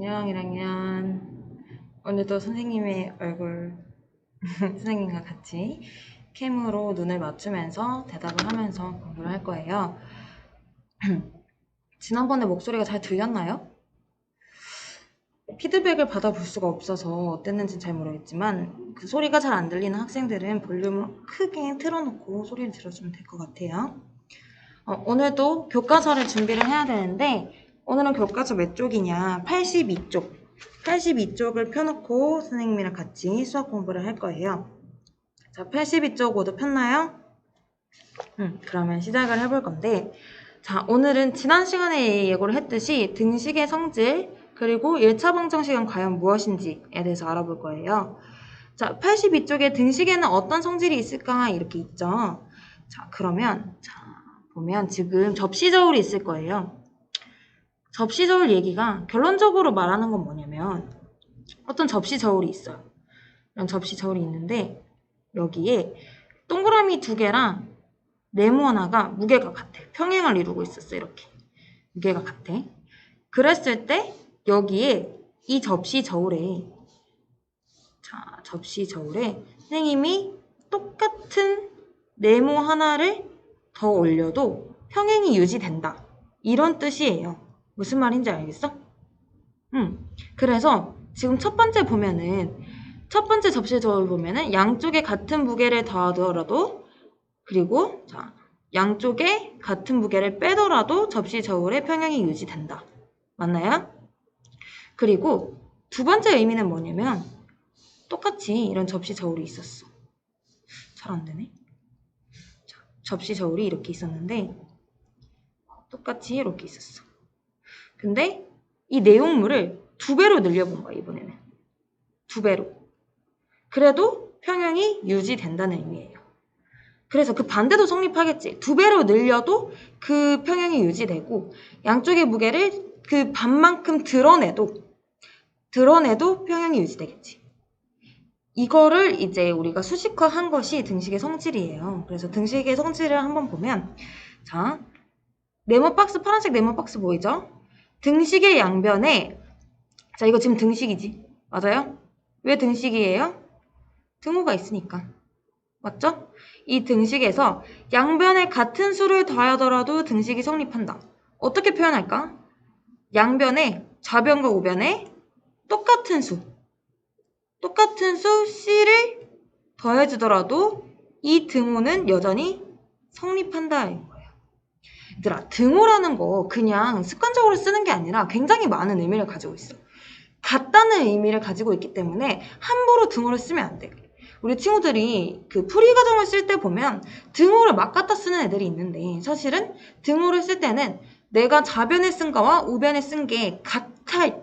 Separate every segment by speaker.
Speaker 1: 안녕, 1학년. 오늘도 선생님의 얼굴, 선생님과 같이 캠으로 눈을 맞추면서 대답을 하면서 공부를 할 거예요. 지난번에 목소리가 잘 들렸나요? 피드백을 받아볼 수가 없어서 어땠는지 잘 모르겠지만 그 소리가 잘 안 들리는 학생들은 볼륨을 크게 틀어놓고 소리를 들어주면 될 것 같아요. 오늘도 교과서를 준비를 해야 되는데 오늘은 교과서 몇 쪽이냐? 82쪽. 82쪽을 펴놓고 선생님이랑 같이 수학 공부를 할 거예요. 자, 82쪽 모두 폈나요? 그러면 시작을 해볼 건데 자, 오늘은 지난 시간에 예고를 했듯이 등식의 성질 그리고 1차 방정식은 과연 무엇인지에 대해서 알아볼 거예요. 자, 82쪽에 등식에는 어떤 성질이 있을까 이렇게 있죠. 자, 그러면 보면 지금 접시 저울이 있을 거예요. 접시 저울 얘기가 결론적으로 말하는 건 뭐냐면 어떤 접시 저울이 있어요. 이런 접시 저울이 있는데 여기에 동그라미 2개랑 네모 하나가 무게가 같아. 평행을 이루고 있었어. 이렇게. 무게가 같아. 그랬을 때 여기에 이 접시 저울에 선생님이 똑같은 네모 하나를 더 올려도 평행이 유지된다. 이런 뜻이에요. 무슨 말인지 알겠어? 그래서 지금 첫 번째 접시 저울 보면은 양쪽에 같은 무게를 더하더라도 그리고 양쪽에 같은 무게를 빼더라도 접시 저울의 평형이 유지된다. 맞나요? 그리고 두 번째 의미는 뭐냐면 똑같이 이런 접시 저울이 있었어. 잘 안 되네. 접시 저울이 이렇게 있었는데 똑같이 이렇게 있었어. 근데 이 내용물을 2배로 늘려본 거야, 이번에는. 2배로. 그래도 평형이 유지된다는 의미예요. 그래서 그 반대도 성립하겠지. 2배로 늘려도 그 평형이 유지되고 양쪽의 무게를 그 반만큼 드러내도 평형이 유지되겠지. 이거를 이제 우리가 수식화한 것이 등식의 성질이에요. 그래서 등식의 성질을 한번 보면 자, 네모박스, 파란색 네모박스 보이죠? 등식의 양변에 자, 이거 지금 등식이지. 맞아요? 왜 등식이에요? 등호가 있으니까. 맞죠? 이 등식에서 양변에 같은 수를 더하더라도 등식이 성립한다. 어떻게 표현할까? 양변에 좌변과 우변에 똑같은 수 C를 더해주더라도 이 등호는 여전히 성립한다는 거예요. 얘들아, 등호라는 거 그냥 습관적으로 쓰는 게 아니라 굉장히 많은 의미를 가지고 있어. 같다는 의미를 가지고 있기 때문에 함부로 등호를 쓰면 안 돼. 우리 친구들이 그 풀이 과정을 쓸 때 보면 등호를 막 갖다 쓰는 애들이 있는데 사실은 등호를 쓸 때는 내가 좌변에 쓴 거와 우변에 쓴 게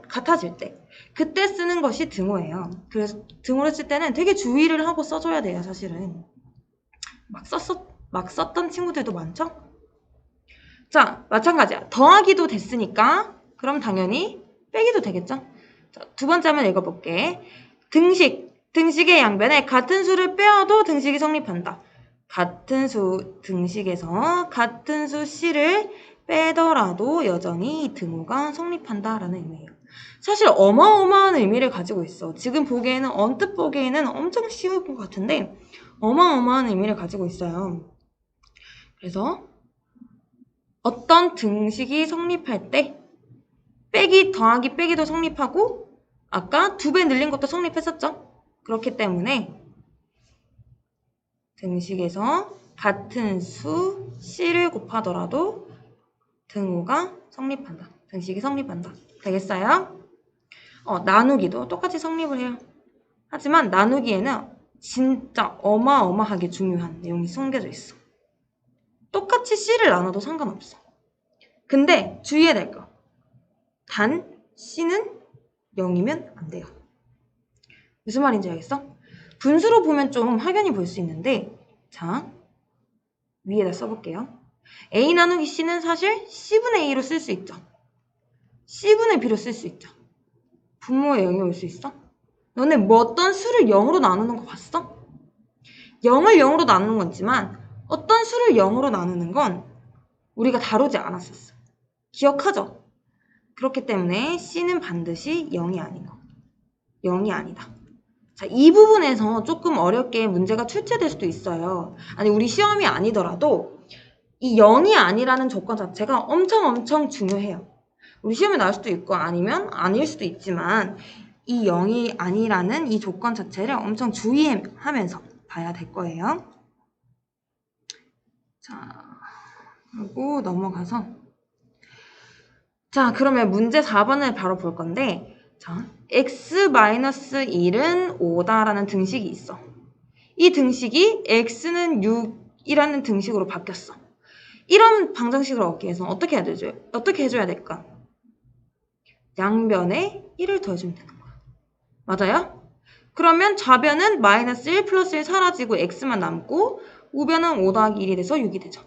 Speaker 1: 같아질 때 그때 쓰는 것이 등호예요. 그래서 등호를 쓸 때는 되게 주의를 하고 써줘야 돼요, 사실은. 막 썼던 친구들도 많죠? 자, 마찬가지야. 더하기도 됐으니까 그럼 당연히 빼기도 되겠죠? 자, 두 번째 한번 읽어볼게. 등식의 양변에 같은 수를 빼어도 등식이 성립한다. 등식에서 같은 수 C를 빼더라도 여전히 등호가 성립한다라는 의미예요. 사실 어마어마한 의미를 가지고 있어. 지금 언뜻 보기에는 엄청 쉬울 것 같은데 어마어마한 의미를 가지고 있어요. 그래서 어떤 등식이 성립할 때 빼기, 더하기, 빼기도 성립하고 아까 2배 늘린 것도 성립했었죠. 그렇기 때문에 등식에서 같은 수 C를 곱하더라도 등호가 성립한다. 등식이 성립한다. 되겠어요? 나누기도 똑같이 성립을 해요. 하지만 나누기에는 진짜 어마어마하게 중요한 내용이 숨겨져 있어. 똑같이 C를 나눠도 상관없어. 근데 주의해야 될 거. 단 C는 0이면 안 돼요. 무슨 말인지 알겠어? 분수로 보면 좀 확연히 볼 수 있는데 자, 위에다 써볼게요. A 나누기 C는 사실 C분의 A로 쓸 수 있죠. C분의 B로 쓸 수 있죠. 분모에 0이 올 수 있어? 너네 어떤 수를 0으로 나누는 거 봤어? 0을 0으로 나누는 건 있지만 어떤 수를 0으로 나누는 건 우리가 다루지 않았었어. 기억하죠? 그렇기 때문에 C는 반드시 0이 아니고 0이 아니다. 자, 이 부분에서 조금 어렵게 문제가 출제될 수도 있어요. 아니, 우리 시험이 아니더라도 이 0이 아니라는 조건 자체가 엄청 중요해요. 우리 시험에 나올 수도 있고 아니면 아닐 수도 있지만 이 0이 아니라는 이 조건 자체를 엄청 주의하면서 봐야 될 거예요. 자, 그리고 넘어가서 자, 그러면 문제 4번을 바로 볼 건데 자, x-1은 5다라는 등식이 있어. 이 등식이 x는 6이라는 등식으로 바뀌었어. 이런 방정식을 얻기 위해서 어떻게 해줘야 될까? 양변에 1을 더해주면 되는 거야. 맞아요? 그러면 좌변은 마이너스 1 플러스 1 사라지고 x만 남고 우변은 5 더하기 1이 돼서 6이 되죠.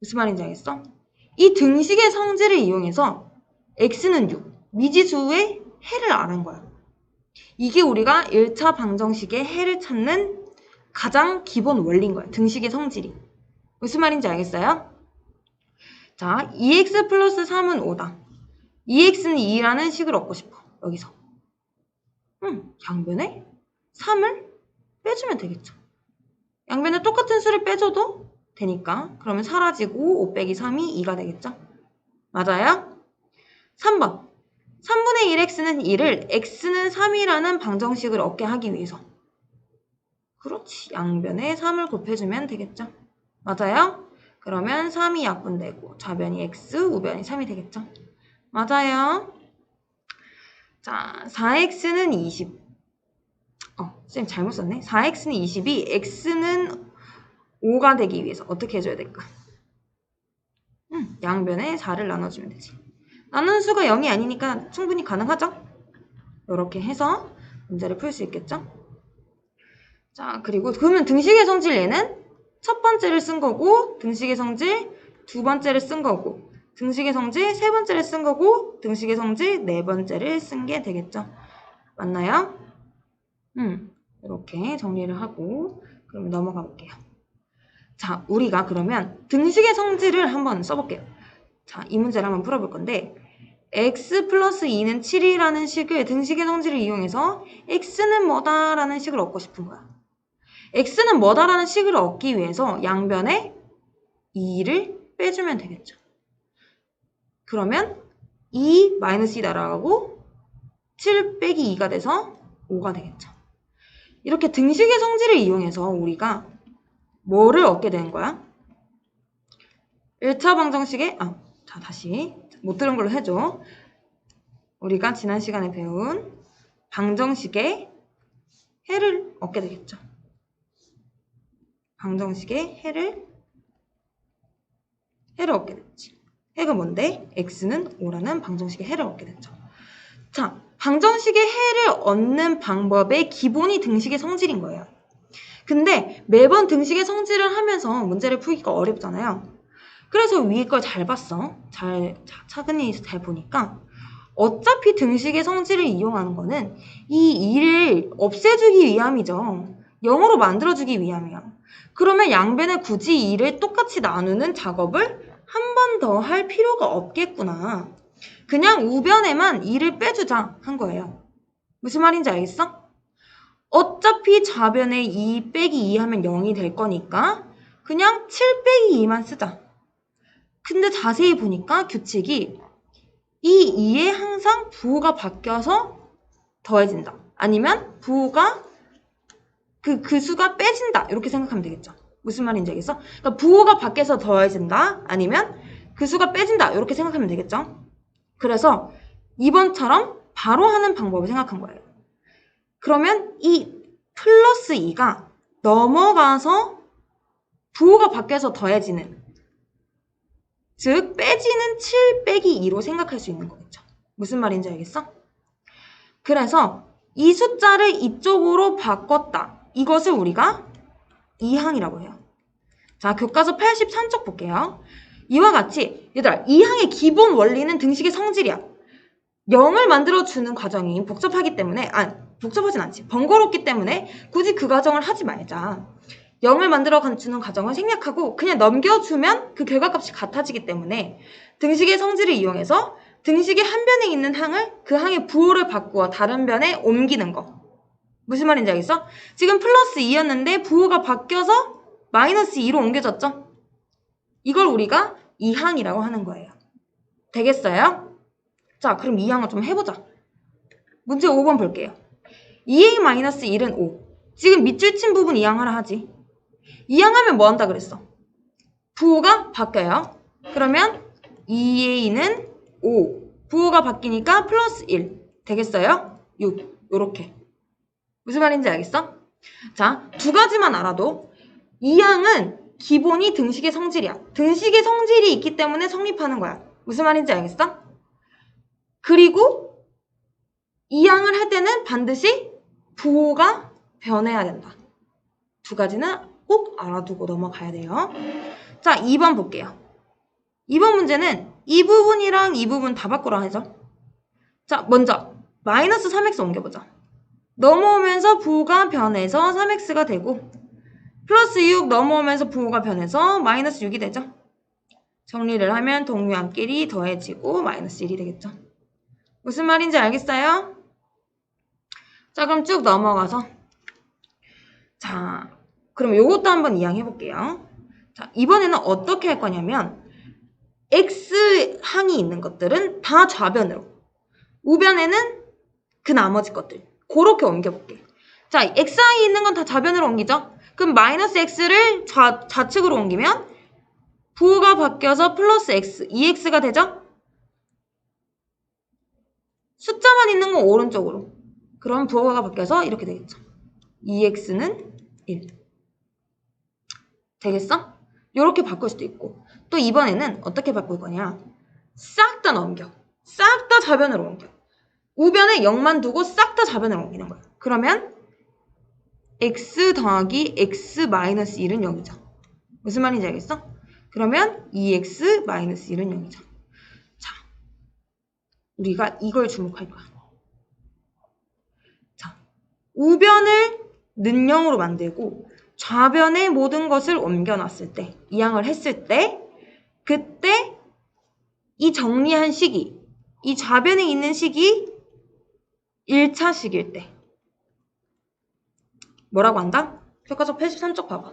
Speaker 1: 무슨 말인지 알겠어? 이 등식의 성질을 이용해서 x는 6, 미지수의 해를 아는 거야. 이게 우리가 1차 방정식의 해를 찾는 가장 기본 원리인 거야. 등식의 성질이. 무슨 말인지 알겠어요? 자, 2x 플러스 3은 5다. 2x는 2라는 식을 얻고 싶어. 여기서. 양변에 3을 빼주면 되겠죠. 양변에 똑같은 수를 빼줘도 되니까 그러면 사라지고 5 빼기 3이 2가 되겠죠. 맞아요? 3번. 3분의 1x는 2를 x는 3이라는 방정식을 얻게 하기 위해서. 그렇지. 양변에 3을 곱해주면 되겠죠. 맞아요? 그러면 3이 약분되고 좌변이 x, 우변이 3이 되겠죠. 맞아요. 자, 4x는 20. 쌤 잘못 썼네. 4x는 20이 x는 5가 되기 위해서 어떻게 해줘야 될까? 양변에 4를 나눠주면 되지. 나누는 수가 0이 아니니까 충분히 가능하죠? 이렇게 해서 문제를 풀 수 있겠죠? 자, 그리고 그러면 등식의 성질 얘는 첫 번째를 쓴 거고 등식의 성질 두 번째를 쓴 거고 등식의 성질 세 번째를 쓴 거고 등식의 성질 네 번째를 쓴 게 되겠죠? 맞나요? 이렇게 정리를 하고 그럼 넘어가 볼게요. 자, 우리가 그러면 등식의 성질을 한번 써볼게요. 자, 이 문제를 한번 풀어볼 건데 x 플러스 2는 7이라는 식을 등식의 성질을 이용해서 x는 뭐다라는 식을 얻고 싶은 거야. x는 뭐다라는 식을 얻기 위해서 양변에 2를 빼주면 되겠죠. 그러면 2 마이너스 2 날아가고 7 빼기 2가 돼서 5가 되겠죠. 이렇게 등식의 성질을 이용해서 우리가 뭐를 얻게 되는 거야? 1차 방정식에 자, 다시 못 들은 걸로 해줘. 우리가 지난 시간에 배운 방정식의 해를 얻게 되겠죠. 방정식의 해를 얻게 됐지. 해가 뭔데? x는 5라는 방정식의 해를 얻게 됐죠. 자, 방정식의 해를 얻는 방법의 기본이 등식의 성질인 거예요. 근데 매번 등식의 성질을 하면서 문제를 풀기가 어렵잖아요. 그래서 위에 걸 잘 봤어. 차근히 잘 보니까 어차피 등식의 성질을 이용하는 거는 이 2를 없애주기 위함이죠. 0으로 만들어주기 위함이야. 그러면 양변에 굳이 2를 똑같이 나누는 작업을 한 번 더 할 필요가 없겠구나. 그냥 우변에만 2를 빼주자 한 거예요. 무슨 말인지 알겠어? 어차피 좌변에 2 빼기 2 하면 0이 될 거니까 그냥 7 빼기 2만 쓰자. 근데 자세히 보니까 규칙이 이 2에 항상 부호가 바뀌어서 더해진다. 아니면 부호가 그 수가 빼진다. 이렇게 생각하면 되겠죠. 무슨 말인지 알겠어? 그러니까 부호가 바뀌어서 더해진다. 아니면 그 수가 빼진다. 이렇게 생각하면 되겠죠. 그래서 2번처럼 바로 하는 방법을 생각한 거예요. 그러면 이 플러스 2가 넘어가서 부호가 바뀌어서 더해지는 즉 빼지는 7 빼기 2로 생각할 수 있는 거겠죠. 무슨 말인지 알겠어? 그래서 이 숫자를 이쪽으로 바꿨다. 이것을 우리가 이항이라고 해요. 자, 교과서 83쪽 볼게요. 이와 같이 얘들아, 이항의 기본 원리는 등식의 성질이야. 0을 만들어주는 과정이 복잡하기 때문에 복잡하진 않지. 번거롭기 때문에 굳이 그 과정을 하지 말자. 0을 만들어주는 과정을 생략하고 그냥 넘겨주면 그 결과값이 같아지기 때문에 등식의 성질을 이용해서 등식의 한 변에 있는 항을 그 항의 부호를 바꾸어 다른 변에 옮기는 거. 무슨 말인지 알겠어? 지금 플러스 2였는데 부호가 바뀌어서 마이너스 2로 옮겨졌죠? 이걸 우리가 이항이라고 하는 거예요. 되겠어요? 자, 그럼 이항을 좀 해보자. 문제 5번 볼게요. 2a-1은 5. 지금 밑줄 친 부분 이항하라 하지. 이항하면 뭐 한다 그랬어? 부호가 바뀌어요. 그러면 2a는 5. 부호가 바뀌니까 플러스 1. 되겠어요? 6. 요렇게. 무슨 말인지 알겠어? 자, 두 가지만 알아도 이항은 기본이 등식의 성질이야. 등식의 성질이 있기 때문에 성립하는 거야. 무슨 말인지 알겠어? 그리고 이항을 할 때는 반드시 부호가 변해야 된다. 두 가지는 꼭 알아두고 넘어가야 돼요. 자, 2번 볼게요. 2번 문제는 이 부분이랑 이 부분 다 바꾸라 하죠. 자, 먼저 마이너스 3x 옮겨보자. 넘어오면서 부호가 변해서 3x가 되고 플러스 6 넘어오면서 부호가 변해서 마이너스 6이 되죠. 정리를 하면 동류항끼리 더해지고 마이너스 1이 되겠죠. 무슨 말인지 알겠어요? 자, 그럼 쭉 넘어가서 자, 그럼 요것도 한번 이항해 볼게요. 자, 이번에는 어떻게 할 거냐면 x항이 있는 것들은 다 좌변으로, 우변에는 그 나머지 것들 그렇게 옮겨볼게. 자, x항이 있는 건 다 좌변으로 옮기죠? 그럼 마이너스 x를 좌측으로 옮기면 부호가 바뀌어서 플러스 x, 2x가 되죠? 숫자만 있는 건 오른쪽으로. 그럼 부호가 바뀌어서 이렇게 되겠죠. 2x는 1. 되겠어? 이렇게 바꿀 수도 있고. 또 이번에는 어떻게 바꿀 거냐. 싹 다 넘겨. 싹 다 좌변으로 옮겨. 우변에 0만 두고 싹 다 좌변으로 옮기는 거야. 그러면 x 더하기 x 마이너스 1은 0이죠. 무슨 말인지 알겠어? 그러면 2x 마이너스 1은 0이죠. 자, 우리가 이걸 주목할 거야. 자, 우변을 는 0으로 만들고 좌변의 모든 것을 옮겨놨을 때, 이항을 했을 때, 그때 이 정리한 식이, 이 좌변에 있는 식이 1차식일 때 뭐라고 한다? 교과서 83쪽 봐봐.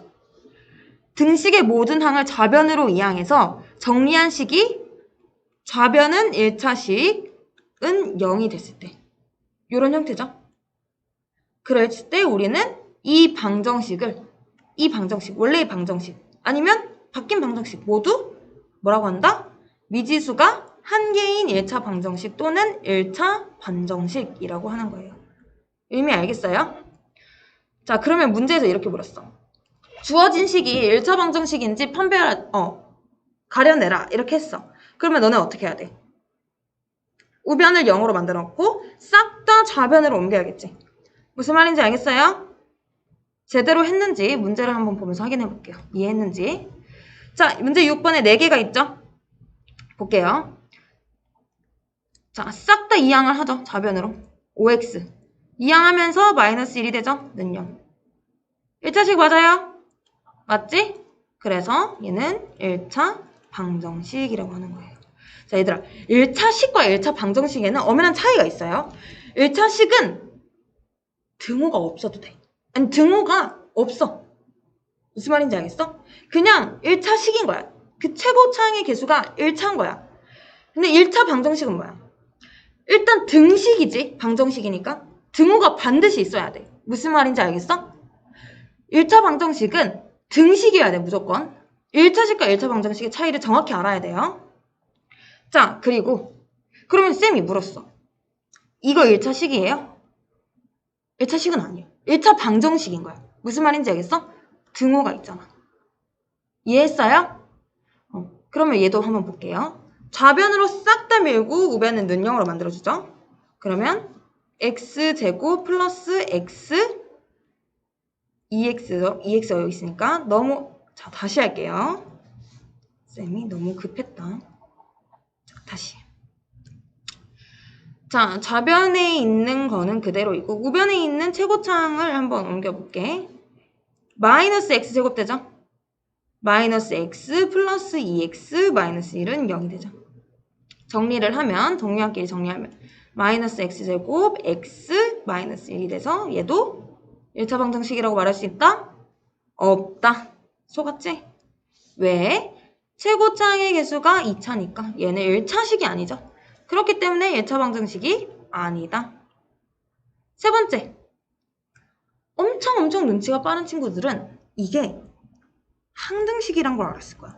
Speaker 1: 등식의 모든 항을 좌변으로 이항해서 정리한 식이 좌변은 1차식은 0이 됐을 때 이런 형태죠. 그랬을 때 우리는 이 방정식을 원래의 방정식 아니면 바뀐 방정식 모두 뭐라고 한다? 미지수가 한 개인 1차 방정식 또는 1차 반정식이라고 하는 거예요. 의미 알겠어요? 자, 그러면 문제에서 이렇게 물었어. 주어진 식이 1차 방정식인지 가려내라 이렇게 했어. 그러면 너네 어떻게 해야 돼? 우변을 0으로 만들어 놓고 싹 다 좌변으로 옮겨야겠지. 무슨 말인지 알겠어요? 제대로 했는지 문제를 한번 보면서 확인해 볼게요. 이해했는지. 자, 문제 6번에 4개가 있죠? 볼게요. 자, 싹 다 이항을 하죠. 좌변으로. 5x. 이항하면서 마이너스 1이 되죠? 는 0. 1차식 맞아요? 맞지? 그래서 얘는 1차 방정식이라고 하는 거예요. 자, 얘들아. 1차식과 1차 방정식에는 엄연한 차이가 있어요. 1차식은 등호가 없어도 돼. 아니, 등호가 없어. 무슨 말인지 알겠어? 그냥 1차식인 거야. 그 최고차항의 개수가 1차인 거야. 근데 1차 방정식은 뭐야? 일단 등식이지. 방정식이니까. 등호가 반드시 있어야 돼. 무슨 말인지 알겠어? 1차 방정식은 등식이어야 돼. 무조건. 1차식과 1차 방정식의 차이를 정확히 알아야 돼요. 자, 그리고 그러면 쌤이 물었어. 이거 1차식이에요? 1차식은 아니에요. 1차 방정식인 거야. 무슨 말인지 알겠어? 등호가 있잖아. 이해했어요? 그러면 얘도 한번 볼게요. 좌변으로 싹 다 밀고 우변은 는 0으로 만들어주죠. 그러면 x제곱 플러스 x 2x가 여기 있으니까 자, 다시 할게요. 쌤이 너무 급했다. 자, 다시. 자, 좌변에 있는 거는 그대로이고 우변에 있는 최고차항을 한번 옮겨볼게. 마이너스 x제곱 되죠? 마이너스 x 플러스 2x 마이너스 1은 0이 되죠. 정리를 하면 동류항끼리 정리하면 마이너스 x제곱 x 마이너스 1이 돼서 얘도 1차 방정식이라고 말할 수 있다? 없다. 속았지? 왜? 최고차항의 개수가 2차니까 얘는 1차식이 아니죠. 그렇기 때문에 1차 방정식이 아니다. 세 번째, 엄청 눈치가 빠른 친구들은 이게 항등식이란 걸 알았을 거야.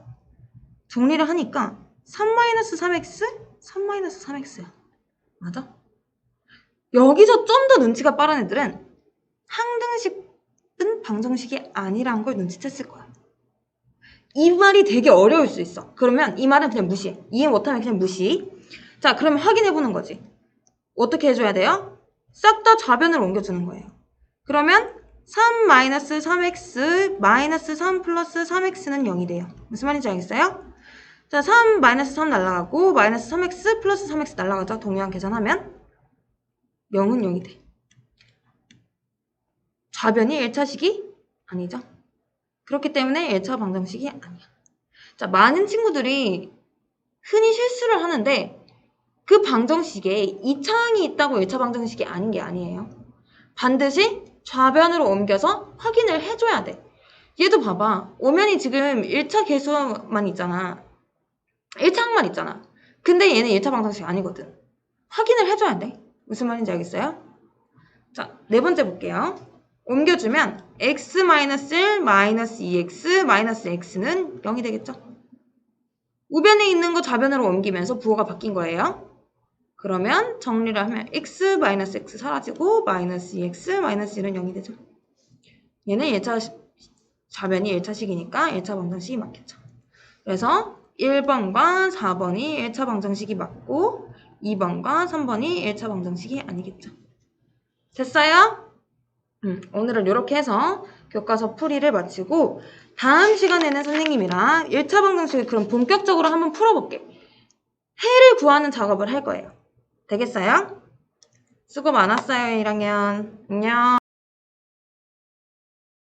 Speaker 1: 정리를 하니까 3-3x, 3-3x야. 맞아? 여기서 좀 더 눈치가 빠른 애들은 항등식은 방정식이 아니라는 걸 눈치챘을 거야. 이 말이 되게 어려울 수 있어. 그러면 이 말은 그냥 무시해. 이해 못하면 그냥 무시. 자, 그러면 확인해보는 거지. 어떻게 해줘야 돼요? 싹 다 좌변을 옮겨주는 거예요. 그러면 3-3x 마이너스 3 플러스 3x는 0이 돼요. 무슨 말인지 알겠어요? 자, 3 마이너스 3 날라가고 마이너스 3x 플러스 3x 날라가죠. 동요항 계산하면 0은 0이 돼. 좌변이 1차식이 아니죠. 그렇기 때문에 1차 방정식이 아니야. 자, 많은 친구들이 흔히 실수를 하는데 그 방정식에 2차항이 있다고 1차 방정식이 아닌 게 아니에요. 반드시 좌변으로 옮겨서 확인을 해줘야 돼. 얘도 봐봐. 오면이 지금 1차 개수만 있잖아. 1차항만 있잖아. 근데 얘는 1차 방정식 아니거든. 확인을 해줘야 돼. 무슨 말인지 알겠어요? 자, 네 번째 볼게요. 옮겨주면 x-1 마이너스 2x 마이너스 x는 0이 되겠죠? 우변에 있는 거 좌변으로 옮기면서 부호가 바뀐 거예요. 그러면 정리를 하면 x 마이너스 x 사라지고 마이너스 2x 마이너스 1은 0이 되죠. 얘는 1차 좌변이 1차식이니까 1차 방정식이 맞겠죠. 그래서 1번과 4번이 1차 방정식이 맞고 2번과 3번이 1차 방정식이 아니겠죠. 됐어요? 오늘은 이렇게 해서 교과서 풀이를 마치고 다음 시간에는 선생님이랑 1차 방정식을 그럼 본격적으로 한번 풀어볼게. 해를 구하는 작업을 할 거예요. 되겠어요? 수고 많았어요, 1학년. 안녕.